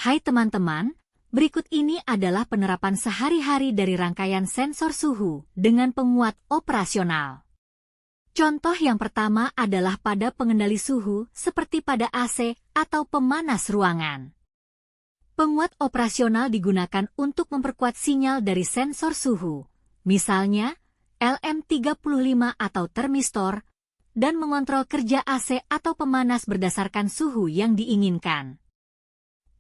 Hai teman-teman, berikut ini adalah penerapan sehari-hari dari rangkaian sensor suhu dengan penguat operasional. Contoh yang pertama adalah pada pengendali suhu seperti pada AC atau pemanas ruangan. Penguat operasional digunakan untuk memperkuat sinyal dari sensor suhu, misalnya LM35 atau termistor, dan mengontrol kerja AC atau pemanas berdasarkan suhu yang diinginkan.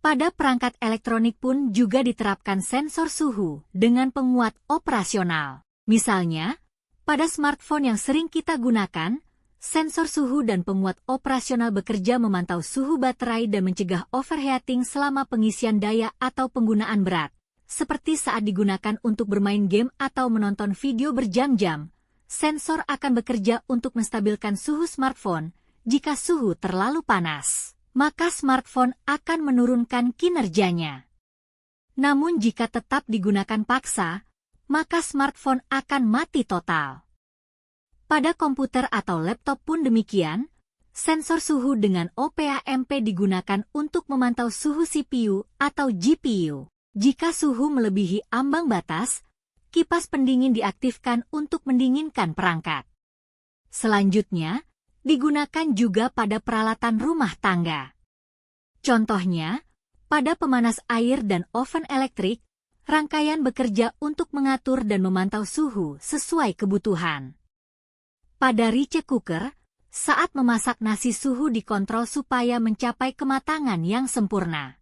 Pada perangkat elektronik pun juga diterapkan sensor suhu dengan penguat operasional. Misalnya, pada smartphone yang sering kita gunakan, sensor suhu dan penguat operasional bekerja memantau suhu baterai dan mencegah overheating selama pengisian daya atau penggunaan berat. Seperti saat digunakan untuk bermain game atau menonton video berjam-jam, sensor akan bekerja untuk menstabilkan suhu smartphone. Jika suhu terlalu panas, maka smartphone akan menurunkan kinerjanya. Namun jika tetap digunakan paksa, maka smartphone akan mati total. Pada komputer atau laptop pun demikian, sensor suhu dengan OPAMP digunakan untuk memantau suhu CPU atau GPU. Jika suhu melebihi ambang batas, kipas pendingin diaktifkan untuk mendinginkan perangkat. Selanjutnya, digunakan juga pada peralatan rumah tangga. Contohnya, pada pemanas air dan oven elektrik, rangkaian bekerja untuk mengatur dan memantau suhu sesuai kebutuhan. Pada rice cooker, saat memasak nasi suhu dikontrol supaya mencapai kematangan yang sempurna.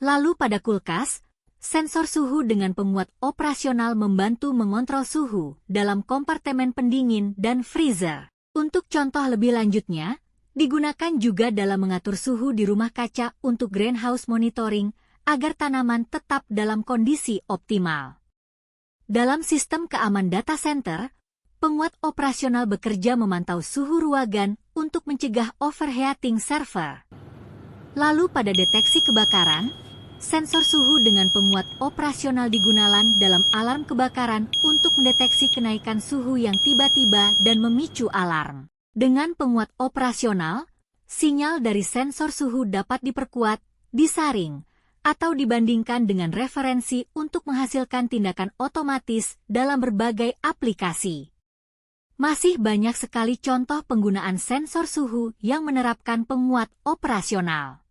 Lalu pada kulkas, sensor suhu dengan penguat operasional membantu mengontrol suhu dalam kompartemen pendingin dan freezer. Untuk contoh lebih lanjutnya, digunakan juga dalam mengatur suhu di rumah kaca untuk greenhouse monitoring agar tanaman tetap dalam kondisi optimal. Dalam sistem keamanan data center, penguat operasional bekerja memantau suhu ruangan untuk mencegah overheating server. Lalu pada deteksi kebakaran, sensor suhu dengan penguat operasional digunakan dalam alarm kebakaran untuk mendeteksi kenaikan suhu yang tiba-tiba dan memicu alarm. Dengan penguat operasional, sinyal dari sensor suhu dapat diperkuat, disaring, atau dibandingkan dengan referensi untuk menghasilkan tindakan otomatis dalam berbagai aplikasi. Masih banyak sekali contoh penggunaan sensor suhu yang menerapkan penguat operasional.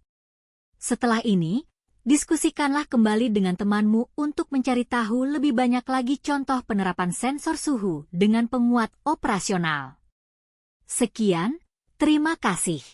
Setelah ini, diskusikanlah kembali dengan temanmu untuk mencari tahu lebih banyak lagi contoh penerapan sensor suhu dengan penguat operasional. Sekian, terima kasih.